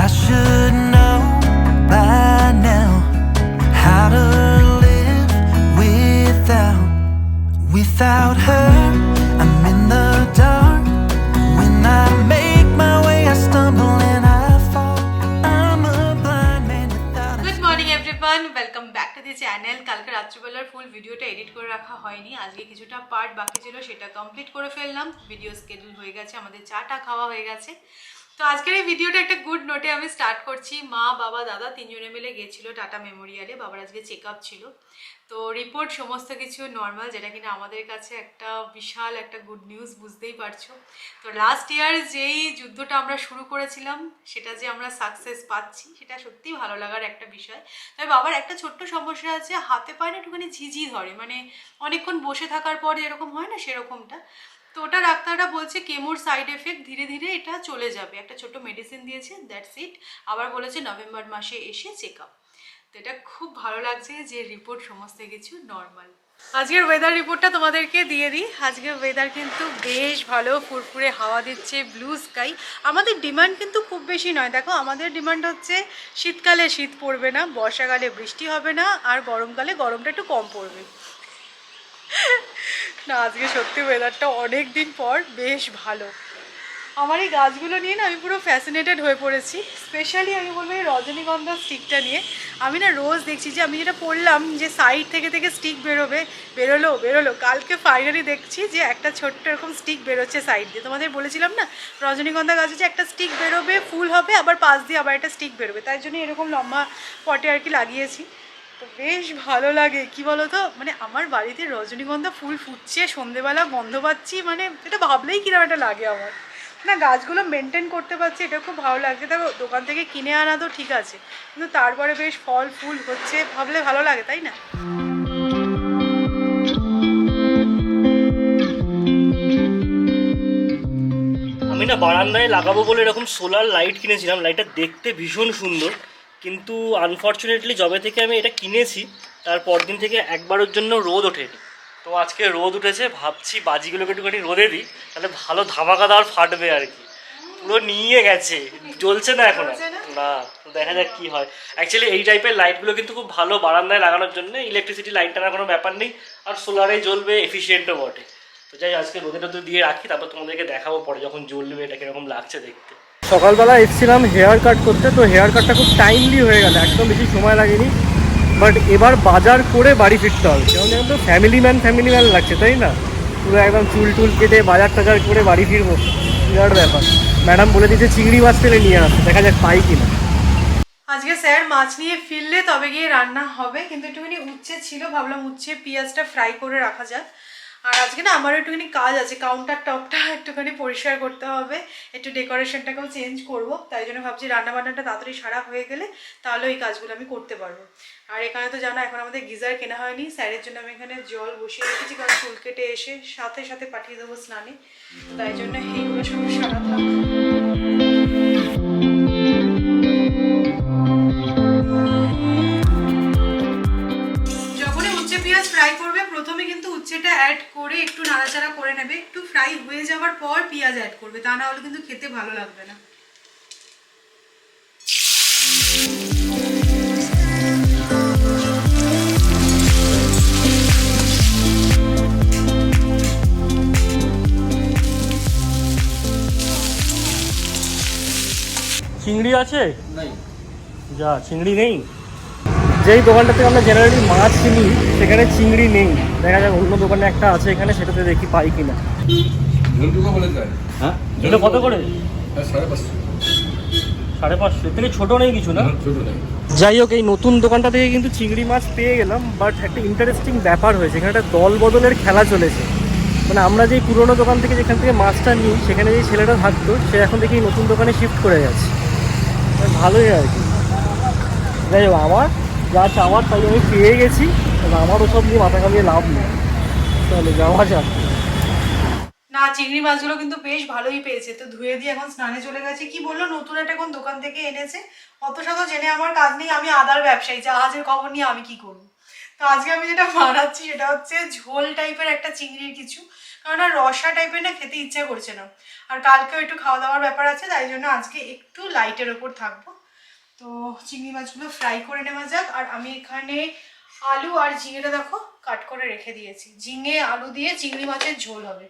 should know by now how to live without her. I'm in the dark. When I make my way, I stumble and I fall. I'm a blind man without a... Good morning everyone, welcome back to the channel. কালকে রাত্রিবেলার ফুল ভিডিওটা edit করে রাখা হয়নি, আজকে কিছুটা part বাকি ছিল, সেটা কমপ্লিট করে ফেললাম। ভিডিও স্কেডিউল হয়ে গেছে, আমাদের চাটা খাওয়া হয়ে গেছে। তো আজকের এই ভিডিওটা একটা গুড নোটে আমি স্টার্ট করছি। মা, বাবা, দাদা তিনজনে মিলে গেছিলো টাটা মেমোরিয়ালে। বাবার আজকে চেক আপ ছিল, তো রিপোর্ট সমস্ত কিছু নর্মাল, যেটা কিনা আমাদের কাছে একটা বিশাল একটা গুড নিউজ, বুঝতেই পারছো। তো লাস্ট ইয়ার যেই যুদ্ধটা আমরা শুরু করেছিলাম, সেটা যে আমরা সাকসেস পাচ্ছি, সেটা সত্যিই ভালো লাগার একটা বিষয়। তবে বাবার একটা ছোট্ট সমস্যা আছে, হাতে পায়ে না একটুখানি ঝিঝি ধরে, মানে অনেকক্ষণ বসে থাকার পর যেরকম হয় না সেরকমটা। তো ওটা ডাক্তাররা বলছে কেমোর সাইড এফেক্ট, ধীরে ধীরে এটা চলে যাবে। একটা ছোট মেডিসিন দিয়েছে, দ্যাটস ইট। আবার বলেছে নভেম্বর মাসে এসে চেক আপ। তো এটা খুব ভালো লাগছে যে রিপোর্ট সমস্ত কিছু নর্মাল। আজকের ওয়েদার রিপোর্টটা তোমাদেরকে দিয়ে দিই। আজকের ওয়েদার কিন্তু বেশ ভালো, ফুরফুরে হাওয়া দিচ্ছে, ব্লু স্কাই। আমাদের ডিমান্ড কিন্তু খুব বেশি নয়, দেখো আমাদের ডিমান্ড হচ্ছে শীতকালে শীত পড়বে না, বর্ষাকালে বৃষ্টি হবে না, আর গরমকালে গরমটা একটু কম পড়বে। না, আজকে সত্যি ওয়েদারটা অনেক দিন পর বেশ ভালো। আমার এই গাছগুলো নিয়ে না আমি পুরো ফ্যাসিনেটেড হয়ে পড়েছি। স্পেশালি আমি বলবো এই রজনীগন্ধা স্টিকটা নিয়ে। আমি না রোজ দেখছি যে আমি যেটা পড়লাম যে সাইড থেকে থেকে স্টিক বেরোলো। কালকে ফাইনালি দেখছি যে একটা ছোট্ট এরকম স্টিক বেরোচ্ছে সাইড দিয়ে। তোমাদের বলেছিলাম না রজনীগন্ধা গাছে যে একটা স্টিক বেরোবে, ফুল হবে, আবার পাশ দিয়ে আবার একটা স্টিক বেরোবে, তাই জন্য এরকম লম্বা পটে আর কি লাগিয়েছি। তো বেশ ভালো লাগে। কি বলো তো, মানে আমার বাড়িতে রজনীগন্ধা ফুল ফুটছে, সন্ধেবেলা গন্ধ পাচ্ছি, মানে এটা ভাবলেই কিরকম একটা লাগে আমার। না, গাছগুলো মেনটেন করতে পারছি, এটা খুব ভালো লাগছে। দেখো দোকান থেকে কিনে আনা তো ঠিক আছে, কিন্তু তারপরে বেশ ফল ফুল হচ্ছে, ভাবলে ভালো লাগে, তাই না? আমি না বারান্দায় লাগাবো বলে এরকম সোলার লাইট কিনেছিলাম। লাইটটা দেখতে ভীষণ সুন্দর, কিন্তু আনফর্চুনেটলি যবে থেকে আমি এটা কিনেছি তারপর দিন থেকে একবারের জন্য রোদ ওঠেনি। তো আজকে রোদ উঠেছে, ভাবছি বাজিগুলোকে একটুখানি রোদে দিই, তাহলে ভালো ধামাকাদার ফাটবে আর কি। পুরো নিয়ে গেছে, জ্বলছে না এখন না। তো দেখা যাক কি হয়। অ্যাকচুয়ালি এই টাইপের লাইটগুলো কিন্তু খুব ভালো বারান্দায় লাগানোর জন্য। ইলেকট্রিসিটি লাইন টানার কোনো ব্যাপার নেই, আর সোলারেই জ্বলবে, এফিসিয়েন্টও বটে। তো যাই আজকে রোদে টোদে দিয়ে রাখি, তারপর তোমাদেরকে দেখাবো পরে যখন জ্বলবে এটা কিরকম লাগছে দেখতে। সকালবেলা এসেছিলাম হেয়ার কাট করতে, তো হেয়ার কাটটা খুব টাইমলি হয়ে গেল, একদম বেশি সময় লাগেনি। বাট এবার বাজার করে বাড়ি ফিরতে হবে, কেমন যেন তো ফ্যামিলি ম্যান লাগছে, তাই না? পুরো একদম চুল টুল কেটে বাজার টাজার করে বাড়ি ফিরবো, বিরাট ব্যাপার। ম্যাডাম বলে দিয়েছে চিংড়ি মাছ পেলে নিয়ে আসতে, দেখা যাক পাই কিনা। আজকে স্যার মাছ নিয়ে ফিরলে তবে গিয়ে রান্না হবে, কিন্তু একটুখানি উচ্ছে ছিল, ভাবলাম উচ্ছে পেঁয়াজটা ফ্রাই করে রাখা যাক। আর আজকে না আমার একটুখানি কাজ আছে, কাউন্টার টপটা একটুখানি পরিষ্কার করতে হবে, একটু ডেকোরেশনটাকেও চেঞ্জ করব, তাই জন্য ভাবছি রান্নাবান্নাটা তাড়াতাড়ি সারা হয়ে গেলে তাহলে ওই কাজগুলো আমি করতে পারবো। আর এখানে তো জানো এখন আমাদের গিজার কেনা হয়নি, স্যারের জন্য আমি এখানে জল বসিয়ে রেখেছি, কারণ চুল কেটে এসে সাথে সাথে পাঠিয়ে দেবো স্নানে, তাই জন্য এইগুলো সব সারা থাকবে। ফ্রাই করবে প্রথমে কিন্তু উচ্ছেটা অ্যাড করে একটু নাড়াচাড়া করে নেবে, একটু ফ্রাই হয়ে যাওয়ার পর পেঁয়াজ অ্যাড করবে, তা না হলে কিন্তু খেতে ভালো লাগবে না। চিংড়ি আছে? যা চিংড়ি নেই। যেই দোকানটা থেকে আমরা জেনারেলি মাছ কিনি সেখানে চিংড়ি নেই, দেখা যায় অন্য দোকানে একটা আছে এখানে, সেটাতে দেখি পাই কিনা। হ্যাঁ, এটা কত করে? 550। থেকে ছোট নেই কিছু না? যাই হোক, এই নতুন দোকানটা থেকে কিন্তু চিংড়ি মাছ পেয়ে গেলাম। বাট একটা ইন্টারেস্টিং ব্যাপার হয়েছে, এখানে একটা দল বদলের খেলা চলেছে। মানে আমরা যেই পুরোনো দোকান থেকে যেখান থেকে মাছটা নিই, সেখানে যেই ছেলেটা থাকতো সে এখন দেখি নতুন দোকানে শিফট করে গেছে। ভালোই আর কি। যাই হোক, আমার যা চাওয়ার তাই আমি পেয়ে গেছি, আমার ওসব নিয়ে মাথা কামিয়ে লাভ নেই, তাহলে যাওয়া যাক। না, চিংড়ি মাছগুলো কিন্তু বেশ ভালোই পেয়েছে, তো ধুয়ে দিয়ে এখন স্নানে চলে গেছে। কি বললো নতুন একটা কোন দোকান থেকে এনেছে, অত শত জেনে আমার কাজ নেই, আমি আদার ব্যবসায়ী, জাহাজের খবর নিয়ে আমি কি করবো। তো আজকে আমি যেটা বানাচ্ছি সেটা হচ্ছে ঝোল টাইপের একটা চিংড়ির কিছু, কারণ আর রসা টাইপের না খেতে ইচ্ছা করছে না, আর কালকেও একটু খাওয়া দাওয়ার ব্যাপার আছে, তাই জন্য আজকে একটু লাইটের ওপর থাকবো। তো চিংড়ি মাছগুলো ফ্রাই করে নেওয়া যাক। আর আমি এখানে আলু আর ঝিঙেটা দেখো কাট করে রেখে দিয়েছি, ঝিঙে আলু দিয়ে চিংড়ি মাছের ঝোল হবে।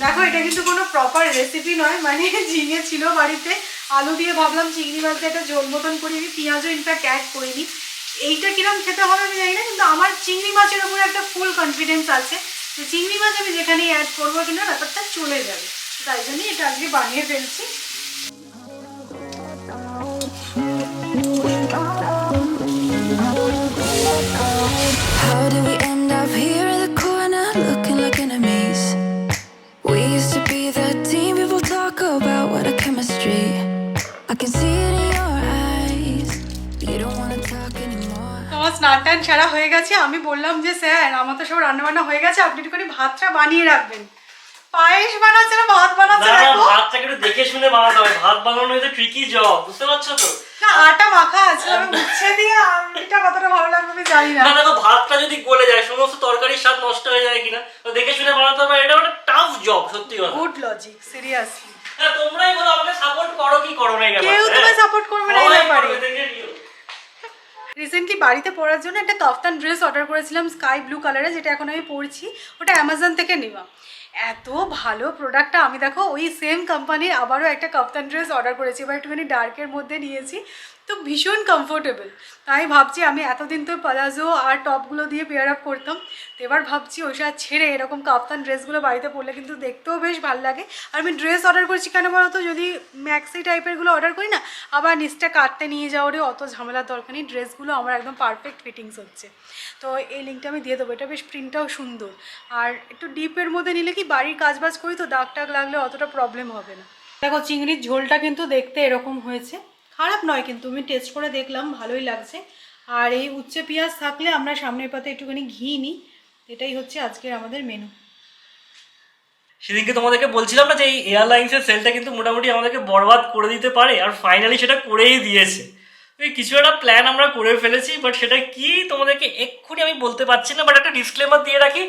দেখো এটা কিন্তু কোনো প্রপার রেসিপি নয়, মানে ঝিঙে ছিল বাড়িতে, আলু দিয়ে ভাবলাম চিংড়ি মাছ দিয়ে একটা ঝোল মতন করি, আমি পেঁয়াজও ইনফ্যাক্ট অ্যাড করিনি। এইটা কিরম খেতে হবে আমি জানি না, কিন্তু আমার চিংড়ি মাছের উপরে একটা ফুল কনফিডেন্স আছে যে চিংড়ি মাছ আমি যেখানেই অ্যাড করবো কিনা ব্যাপারটা চলে যাবে, তাই জন্যই এটা আজকে বানিয়ে ফেলছি। How did we end up here in the corner, looking like enemies? We used to be the team people talk about, what a chemistry. I can see it in your eyes. You don't wanna talk anymore. আমার স্নান টান সারা হয়ে গেছে, আমি বললাম যে sir আমার তো সব রান্নাবান্না হয়ে গেছে, আপনি একটু করে ভাতটা বানিয়ে রাখবেন। পায়েস বানাচ্ছে না ভাত বানাচ্ছে? না ভাতটাকে একটু দেখে শুনে বানাতে হবে, ভাত বানানো হচ্ছে ট্রিকি জব, বুঝতে পারছো তো? না আটা মাখা আছে, আমি উচ্ছে দিয়ে আমটা কতটা ভালো লাগবে আমি জানি না। না দেখো ভাতটা যদি গলে যায় সমস্ত তরকারির স্বাদ নষ্ট হয়ে যায় কিনা, তো দেখে শুনে বানাতে হবে, এটা একটা টাফ জব সত্যি কথা। Good logic, seriously. হ্যাঁ তোমরাই বলো আমাকে সাপোর্ট করো কি করো না, এই ব্যাপারে কেউ তোমায় সাপোর্ট করবে না এই ব্যাপারে। দেখে নিও। রিসেন্টলি বাড়িতে পরার জন্য একটা কাফতান ড্রেস অর্ডার করেছিলাম স্কাই ব্লু কালারে, যেটা এখন আমি পরছি, ওটা অ্যামাজন থেকে নেওয়া। এত ভালো প্রোডাক্টটা, আমি দেখো ওই সেম কোম্পানির আবারও একটা কাফতান ড্রেস অর্ডার করেছি, এবার একটুখানি ডার্কের মধ্যে নিয়েছি, তো ভীষণ কমফোর্টেবল। তাই ভাবছি, আমি এতদিন তো প্লাজো আর টপগুলো দিয়ে পেয়ার আপ করতাম, তো এবার ভাবছি ওইসব ছেড়ে এরকম কাফতান ড্রেসগুলো বাড়িতে পরলে কিন্তু দেখতেও বেশ ভালো লাগে। আর আমি ড্রেস অর্ডার করছি কেন বলো তো, যদি ম্যাক্সি টাইপেরগুলো অর্ডার করি না, আবার নিচটা কাটতে নিয়ে যাওয়ারও অত ঝামেলার দরকার নেই, ড্রেসগুলো আমার একদম পারফেক্ট ফিটিংস হচ্ছে। তো এই লিঙ্কটা আমি দিয়ে দেবো, এটা বেশ প্রিন্টটাও সুন্দর, আর একটু ডিপের মধ্যে নিলে কি বাড়ির কাজবাজ করি তো দাগ টাগ লাগলে অতটা প্রবলেম হবে না। দেখো চিংড়ির ঝোলটা কিন্তু দেখতে এরকম হয়েছে, খারাপ নয় কিন্তু, আমি টেস্ট করে দেখলাম ভালোই লাগছে। আর এই উচ্ছে পেঁয়াজ থাকলে আমরা সামনের পাতে একটুখানি ঘি নিই, এটাই হচ্ছে আজকের আমাদের মেনু। সেদিনকে তোমাদেরকে বলছিলাম না যে এই এয়ারলাইন্সের সেলটা কিন্তু মোটামুটি আমাদেরকে বরবাদ করে দিতে পারে, আর ফাইনালি সেটা করেই দিয়েছে। ওই কিছু একটা প্ল্যান আমরা করে ফেলেছি, বাট সেটা কি তোমাদেরকে এক্ষুনি আমি বলতে পারছি না, বাট একটা ডিসক্লেমার দিয়ে রাখি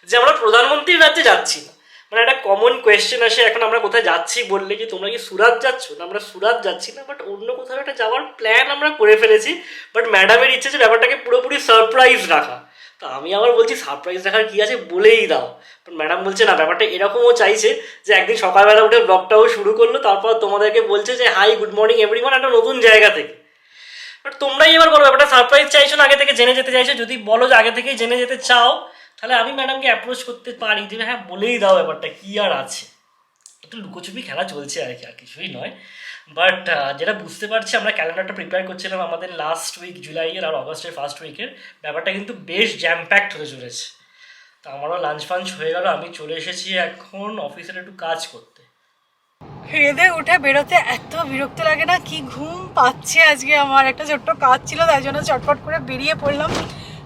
যে আমরা প্রধানমন্ত্রীর রাজ্যে যাচ্ছি না। মানে একটা কমন কোয়েশ্চেন আসে এখন, আমরা কোথায় যাচ্ছি বললে যে তোমরা কি সুরাত যাচ্ছ, না আমরা সুরাত যাচ্ছি না, বাট অন্য কোথাও একটা যাওয়ার প্ল্যান আমরা করে ফেলেছি। বাট ম্যাডামের ইচ্ছে যে ব্যাপারটাকে পুরোপুরি সারপ্রাইজ রাখা, তো আমি আবার বলছি সারপ্রাইজ রাখার কী আছে, বলেই দাও। বাট ম্যাডাম বলছে না, ব্যাপারটা এরকমও চাইছে যে একদিন সকালবেলা উঠে ব্লগটাও শুরু করলো, তারপর তোমাদেরকে বলছে যে হাই গুড মর্নিং এভরিওয়ান, একটা নতুন জায়গা থেকে। বাট তোমরাই এবার বলো ব্যাপারটা সারপ্রাইজ চাইছো না আগে থেকে জেনে যেতে চাইছো? যদি বলো যে আগে থেকেই জেনে যেতে চাও, তাহলে আমি ম্যাডামকে অ্যাপ্রোচ করতে পারি যে হ্যাঁ বলেই দাও ব্যাপারটা কী আর আছে। একটু লুকোচুপি খেলা চলছে আর কি, আর কিছুই নয়। বাট যেটা বুঝতে পারছি, আমরা ক্যালেন্ডারটা প্রিপেয়ার করছিলাম আমাদের লাস্ট উইক জুলাইয়ের আর অগস্টের ফার্স্ট উইকের, ব্যাপারটা কিন্তু বেশ জ্যাম প্যাকড হতে চলেছে। তো আমারও লাঞ্চ ফাঞ্চ হয়ে গেল, আমি চলে এসেছি এখন অফিসের একটু কাজ করতে। খেয়ে উঠে বেরোতে এত বিরক্ত লাগে না, কি ঘুম পাচ্ছে আজকে, আমার একটা ছোট্ট কাজ ছিল তাই জন্য চটপট করে বেরিয়ে পড়লাম,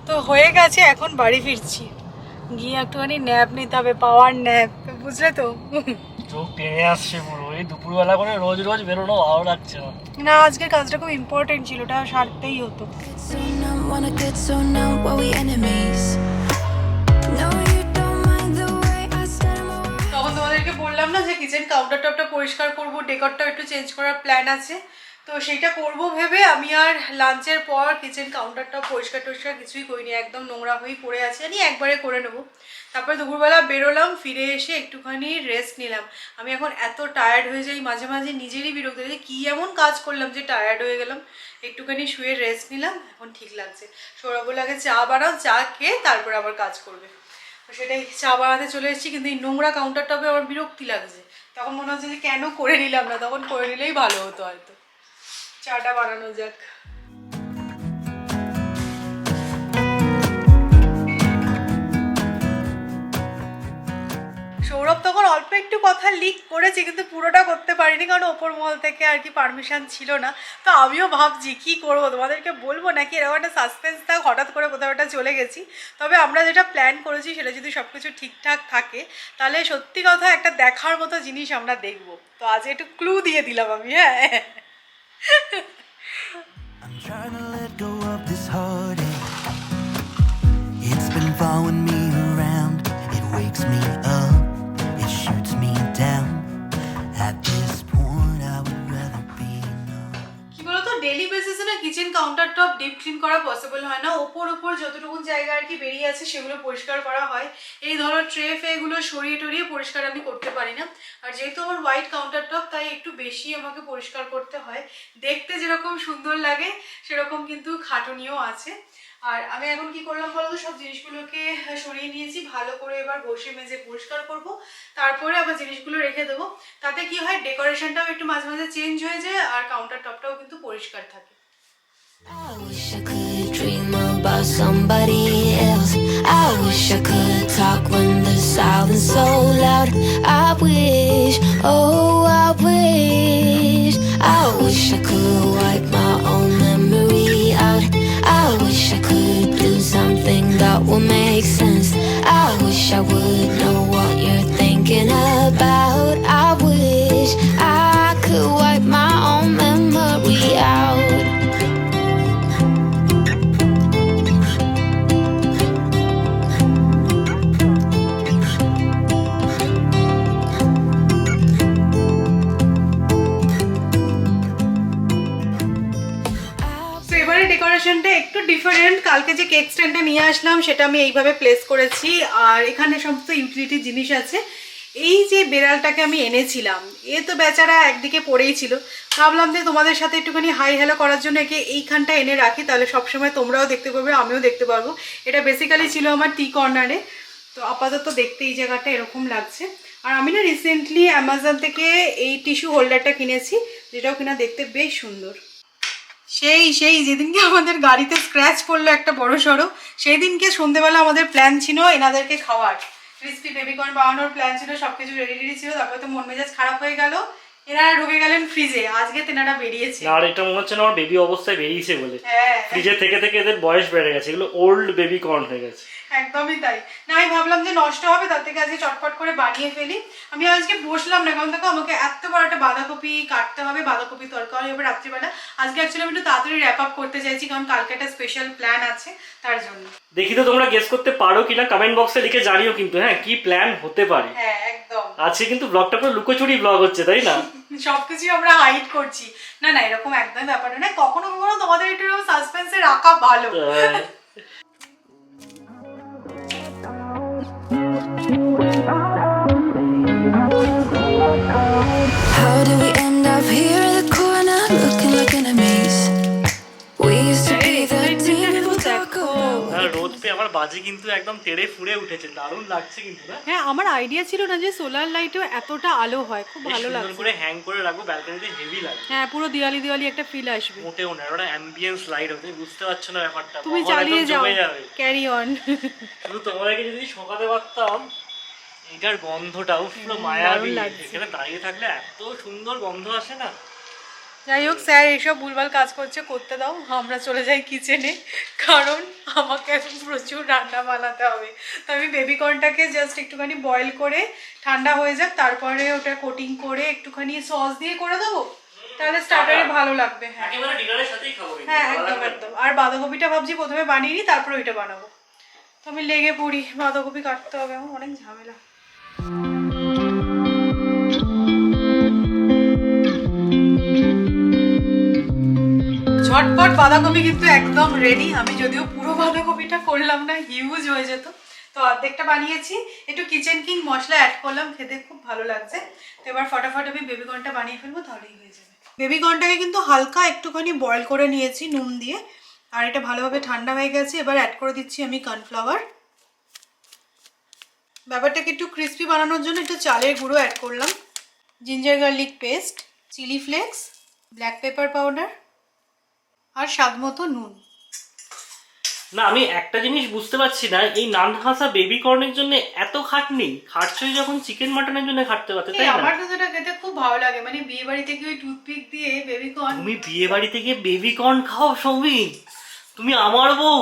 তো হয়ে গেছে, এখন বাড়ি ফিরছি, গিয়ে একটুখানি ন্যাপ নিতে হবে, পাওয়ার ন্যাপ, বুঝলে তো। চোখ টেনে আসছে পুরো, এই দুপুরবেলা করে রোজ রোজ বেরোনো ভালো লাগছে না। না আজকের কাজটা খুব ইম্পর্টেন্ট ছিল, ওটা সারতেই হতো। So numb, wanna get so numb, while we enemies. No, you don't mind the way I stand in my way. তখন তোমাদেরকে বললাম না যে কিচেন কাউন্টার টপটা পরিষ্কার করবো, ডেকরটা একটু চেঞ্জ করার প্ল্যান আছে, তো সেইটা করব ভেবে আমি আর লাঞ্চের পর কিচেন কাউন্টারটা পরিষ্কার টরিষ্কার কিছুই করিনি, একদম নোংরা হয়েই পড়ে আছে, আমি একবারে করে নেবো। তারপরে দুপুরবেলা বেরোলাম, ফিরে এসে একটুখানি রেস্ট নিলাম। আমি এখন এত টায়ার্ড হয়ে যাই, মাঝে মাঝে নিজেরই বিরক্ত যে কী এমন কাজ করলাম যে টায়ার্ড হয়ে গেলাম, একটুখানি শুয়ে রেস্ট নিলাম, এখন ঠিক লাগছে। সৌরভ লাগে চা বানাও, চা খেয়ে তারপরে আবার কাজ করবে, তো সেটাই চা বানাতে চলে এসেছি। কিন্তু এই নোংরা কাউন্টারটাপে আমার বিরক্তি লাগছে, তখন মনে হচ্ছে যে কেন করে নিলাম না, তখন করে নিলেই ভালো হতো হয়তো। চাটা বানানো যাক। সৌরভ তখন অল্প একটু কথা লিক করেছে, কিন্তু পুরোটা করতে পারিনি, কারণ ওপর মহল থেকে আর কি পারমিশন ছিল না। তো আমিও ভাবছি কী করবো, তোমাদেরকে বলবো নাকি এরকম একটা সাসপেন্স থাক, হঠাৎ করে কোথাও একটা চলে গেছি। তবে আমরা যেটা প্ল্যান করেছি সেটা যদি সব কিছু ঠিকঠাক থাকে, তাহলে সত্যি কথা একটা দেখার মতো জিনিস আমরা দেখবো। তো আজ একটু ক্লু দিয়ে দিলাম আমি। হ্যাঁ I'm trying to let go of this heartache. following me around. It wakes me up, it shoots me down. At this point I would rather be numb. কি বলতো, ডেইলি বেসিসে না kitchen counter top deep clean করা possible হয় না। ওপর যতটুকু জায়গা আর কি বেরিয়ে আছে সেগুলো পরিষ্কার করা হয়। এই ধরো ট্রে ফেগুলো সরিয়ে টরিয়ে পরিষ্কার আমি করতে পারি না। আর যেহেতু আমার হোয়াইট কাউন্টার টপ, তাই একটু বেশি আমাকে পরিষ্কার করতে হয়। দেখতে যেরকম সুন্দর লাগে সেরকম কিন্তু খাটুনিও আছে। আর আমি এখন কি করলাম বলতো, সব জিনিসগুলোকে সরিয়ে নিয়েছি, ভালো করে এবার ঘষে মেজে পরিষ্কার করব, তারপরে আবার জিনিসগুলো রেখে দেবো। তাতে কি হয়, ডেকোরেশনটাও একটু মাঝে মাঝে চেঞ্জ হয়ে যায় আর কাউন্টার টপটাও কিন্তু পরিষ্কার থাকে। I wish I could dream about somebody else. I wish I could talk when the silence so loud. I wish, oh I wish I could wipe my own memory out. I wish I could do something that will make sense. I wish I would know what you're thinking about. I wish I could wipe my own memory out. ডেকোরেশনটা একটু different. কালকে যে cake স্ট্যান্ডটা নিয়ে আসলাম সেটা আমি এইভাবে place করেছি, আর এখানে সমস্ত ইউটিলিটি জিনিস আছে। এই যে বেড়ালটাকে আমি এনেছিলাম, এ তো বেচারা একদিকে পড়েই ছিল, ভাবলাম যে তোমাদের সাথে একটুখানি হাই হ্যালো করার জন্য একে এইখানটা এনে রাখি, তাহলে সবসময় তোমরাও দেখতে পাবে, আমিও দেখতে পারবো। এটা বেসিক্যালি ছিল আমার টি কর্নারে, তো আপাতত দেখতে এই জায়গাটা এরকম লাগছে। আর আমি না রিসেন্টলি অ্যামাজন থেকে এই টিস্যু হোল্ডারটা কিনেছি, যেটাও কিনা দেখতে বেশ সুন্দর। সেই যেদিনকে আমাদের গাড়িতে স্ক্র্যাচ পড়লো একটা বড় সড়ো, সেই দিনকে সন্ধ্যেবেলা আমাদের প্ল্যান ছিল এনাদেরকে খাওয়ার, ক্রিসপি বেবিকর্ন বানানোর প্ল্যান ছিল, সবকিছু রেডি ছিল। তারপরে তো মন মেজাজ খারাপ হয়ে গেল, এনারা ঢুকে গেলেন ফ্রিজে। আজকে তেনারা বেরিয়েছে, আর এটা মনে হচ্ছে না আমার বেবি অবস্থায় বেরিয়েছে বলে। ফ্রিজে থেকে থেকে এদের বয়স বেড়ে গেছে, এগুলো ওল্ড বেবি কর্ন হয়ে গেছে। একদমই তাই। না আমি ভাবলাম যে নষ্ট হবে, তার থেকে আজকে চটপট করে বানিয়ে ফেলি। আমি আজকে বসলাম না, কারণ দেখো আমাকে এত বড় একটা বাঁধাকপি কাটতে হবে, বাঁধাকপি তরকারি হবে রাত্রিবেলা। আজকে অ্যাকচুয়ালি আমি একটু তাড়াতাড়ি র্যাপ আপ করতে চাইছি, কারণ কালকে একটা স্পেশাল প্ল্যান আছে তার জন্য। দেখি তো তোমরা গেস করতে পারো কিনা, কমেন্ট বক্সে লিখে জানিও কিন্তু। হ্যাঁ, কি প্ল্যান হতে পারে? হ্যাঁ একদম। আজকে কিন্তু ব্লগটা পুরো লুকোচুরি ব্লগ হচ্ছে, তাই না? সবকিছু আমরা হাইড করছি। না না, এরকম একদম ব্যাপারটা না, কখনো কখনো তোমাদের একটু সাসপেন্সে রাখা ভালো। How did we end up here in the corner looking like enemies? We used to be the team people talk about. রোদ পেয়ে আমার বাজি কিন্তু একদম তেড়ে ফুড়ে উঠেছে, দারুণ লাগছে কিন্তু না? হ্যাঁ, আমার আইডিয়া ছিল না যে সোলার লাইটেও এতটা আলো হয়, খুব ভালো লাগছে। সুন্দর করে হ্যাং করে রাখবো, ব্যালকনিতে হেভি লাগে। হ্যাঁ, পুরো দিওয়ালি একটা ফিল আসবে। মোটেও না, ওটা অ্যাম্বিয়েন্স লাইট হবে, তুমি বুঝতে পারছো না ব্যাপারটা। তুমি চালিয়ে যাও, ক্যারি অন। শুধু তোমাদেরকে যদি শোকাতে পারতাম। এটার গন্ধটাও পুরো মায়াবী, এখানে দাঁড়িয়ে থাকলে এত সুন্দর গন্ধ আসে না। যাই হোক, স্যার এইসব ভুলভাল কাজ করতে দাও, আমরা চলে যাই কিচেনে, কারণ আমাকে এখন প্রচুর রান্না বানাতে হবে। তো আমি বেবিকর্নটাকে জাস্ট একটুখানি বয়েল করে ঠান্ডা হয়ে যাক, তারপরে ওটা কোটিং করে একটুখানি সস দিয়ে করে দেবো, তাহলে স্টার্টারে ভালো লাগবে। হ্যাঁ একেবারে ডিনারের সাথেই খাবো। হ্যাঁ একদম। আর বাঁধাকপিটা ভাবছি প্রথমে বানিয়ে নিই, তারপরে ওইটা বানাবো। তো আমি লেগে পড়ি, বাঁধাকপি কাটতে হবে, আমার অনেক ঝামেলা। ঝটপট বাঁধাকপি কিন্তু একদম রেডি। আমি যদিও পুরো বাঁধাকপিটা করলাম না, হিউজ হয়ে যেত, তো অর্ধেকটা বানিয়েছি। একটু কিচেন কিং মশলা অ্যাড করলাম, খেতে খুব ভালো লাগছে। তো এবার ফটাফট আমি বেবিকর্নটা বানিয়ে ফেলবো, তাহলেই হয়ে যাবে। বেবিকর্নটাকে কিন্তু হালকা একটুখানি বয়েল করে নিয়েছি নুন দিয়ে, আর এটা ভালোভাবে ঠান্ডা হয়ে গেছে। এবার অ্যাড করে দিচ্ছি আমি কর্নফ্লাওয়ার। ব্যাপারটাকে একটু ক্রিস্পি বানানোর জন্য একটু চালের গুঁড়ো অ্যাড করলাম, ginger garlic paste, chilli flakes, black pepper powder, আর স্বাদ মতো নুন। না, আমি একটা জিনিস বুঝতে পারছি না, এই নানহাসা বেবি কর্নের জন্য এত খাটনি খাটছই যখন চিকেন মাটনের জন্য খাটতে পারতে, তাই না? আমার তো যেটা খেতে খুব ভালো লাগে, মানে বিয়ে বাড়িতে গিয়ে ওই টুথপিক দিয়ে বেবি কর্ন। তুমি বিয়ে বাড়িতে গিয়ে বেবি কর্ন খাও সৌমি? তুমি আমার বউ?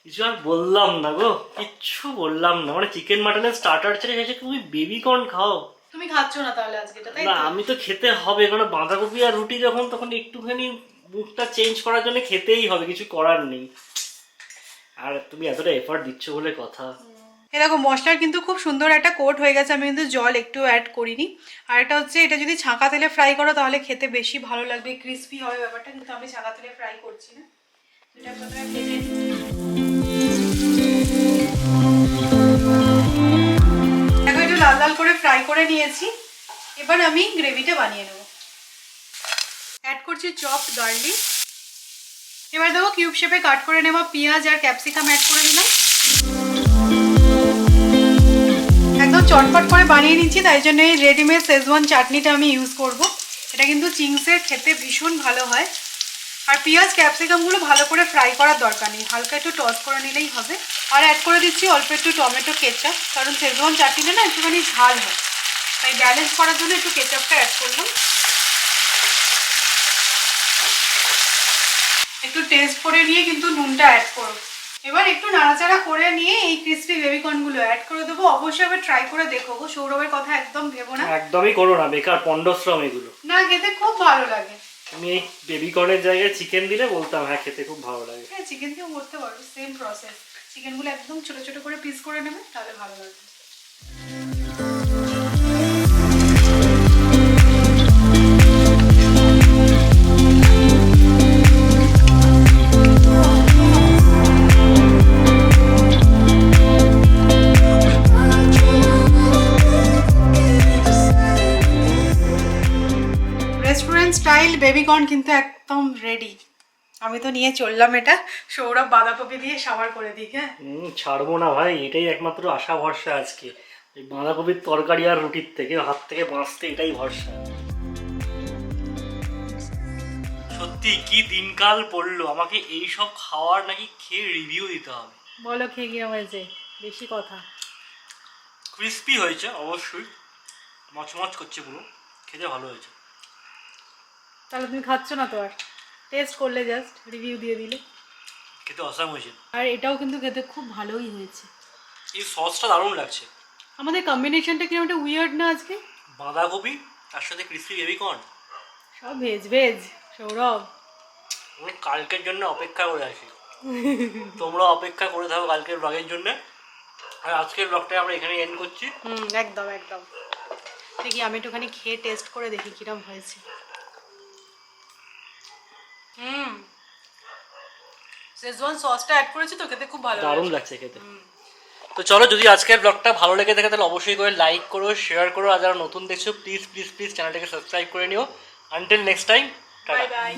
কিছু আর বললাম না গো, কিচ্ছু বললাম না। মানে চিকেন মাটনের স্টার্টার ছেড়ে এসে তুমি বেবি কর্ন খাও? তুমি খাচ্ছ না তাহলে আজকে? তাই না, আমি তো খেতে হবে, কারণ বাঁধাকপি আর রুটি যখন, তখন একটুখানি মুখটা চেঞ্জ করার জন্য খেতেই হবে, কিছু করার নেই। আর তুমি এতটা এফর্ট দিচ্ছ বলে কথা। এই দেখো মশলার কিন্তু খুব সুন্দর একটা কোট হয়ে গেছে, আমি কিন্তু জল একটু অ্যাড করিনি। আর এটা হচ্ছে, এটা যদি ছাঁকা তেলে ফ্রাই করো তাহলে খেতে বেশি ভালো লাগবে, ক্রিস্পি হবে ব্যাপারটা, কিন্তু আমি ছাঁকা তেলে ফ্রাই করছি না। এটা প্রথমে ভেজে নিই। দেখো একটু লাল লাল করে ফ্রাই করে নিয়েছি, এবার আমি গ্রেভিটা বানিয়ে নেব। অ্যাড করছি চপড গার্লিক। এবার দেখো কিউব শেপে কাট করে নেওয়া পেঁয়াজ আর ক্যাপসিকাম অ্যাড করে দিলাম। একদম চটপট করে বানিয়ে নিচ্ছি, তাই জন্য এই রেডিমেড শেজওয়ান চাটনিটা আমি ইউজ করব। এটা কিন্তু চিংসের খেতে ভীষণ ভালো হয়। আর পেঁয়াজ ক্যাপসিকামগুলো ভালো করে ফ্রাই করার দরকার নেই, হালকা একটু টস করে নিলেই হবে। আর অ্যাড করে দিচ্ছি অল্প একটু টমেটো কেচাপ, কারণ শেজওয়ান চাটনিটা না একটুখানি ঝাল হয়, তাই ব্যালেন্স করার জন্য একটু কেচাপটা অ্যাড করলাম। একটু টেস্ট করে নিয়ে কিন্তু নুনটা অ্যাড করো। এবার একটু নাড়াচাড়া করে নিয়ে এই ক্রিসপি বেবিকর্নগুলো অ্যাড করে দেবো। অবশ্যই এবার ট্রাই করে দেখো গো, সৌরভের কথা একদম ভেবো না। একদমই করো না, বেকার পন্ডশ্রম এগুলো। না, খেতে খুব ভালো লাগে। তুমি এই বেবিকর্নের জায়গায় চিকেন দিলে বলতাম হ্যাঁ খেতে খুব ভালো লাগে। হ্যাঁ, চিকেন দিয়েও করতে পারো, সেম প্রসেস। চিকেনগুলো একদম ছোট ছোট করে পিস করে নেবে, তাহলে ভালো লাগবে। রেস্টুরেন্ট স্টাইল বেবিকর্ন কিন্তু একদম রেডি। আমি তো নিয়ে চললাম এটা, সৌরভ বাঁধাকপি দিয়ে সাবার করে দিই। হ্যাঁ, ছাড়বো না ভাই, এটাই একমাত্র আশা ভরসা আজকে। এই বাঁধাকপির তরকারি আর রুটির থেকে হাত থেকে বাঁচতে এটাই ভরসা। সত্যি কি দিনকাল পড়লো, আমাকে এই সব খাওয়ার নাকি খেয়ে রিভিউ দিতে হবে। বলো খেয়ে কিরম হয়েছে? বেশি কথা। ক্রিস্পি হয়েছে অবশ্যই, মচমচ করছে পুরো, খেতে ভালো হয়েছে। তাহলে তুমি খাচ্ছ না তো? আর টেস্ট করলে, জাস্ট রিভিউ দিয়ে দিলে। খেতে অসাম হয়েছে। আর এটাও কিন্তু খেতে খুব ভালোই হয়েছে। এই সসটা দারুণ লাগছে। আমাদের কম্বিনেশনটা কিরকম একটা উইয়ার্ড না আজকে? বাঁধাকপি তার সাথে ক্রিস্পি বেবিকর্ন, সব ভেজ ভেজ। সৌরভ, আমি কালকের জন্য অপেক্ষা করে আছি। তোমরা অপেক্ষা করে থাকো কালকের ব্লগের জন্য। আর আজকের ব্লগটা আমরা এখানে এন্ড করছি। একদম একদম। দেখি আমি একটুখানি খেয়ে টেস্ট করে দেখি কিরম হয়েছে। শেজওয়ান সসটা অ্যাড করেছি তো, খেতে খুব ভালো দারুণ লাগছে খেতে। তো চলো, যদি আজকের ব্লগটা ভালো লেগে থাকে তাহলে অবশ্যই করে লাইক করো, শেয়ার করো, আর যারা নতুন দেখছো প্লিজ প্লিজ প্লিজ চ্যানেলটাকে সাবস্ক্রাইব করে নিও। Until next time, bye bye.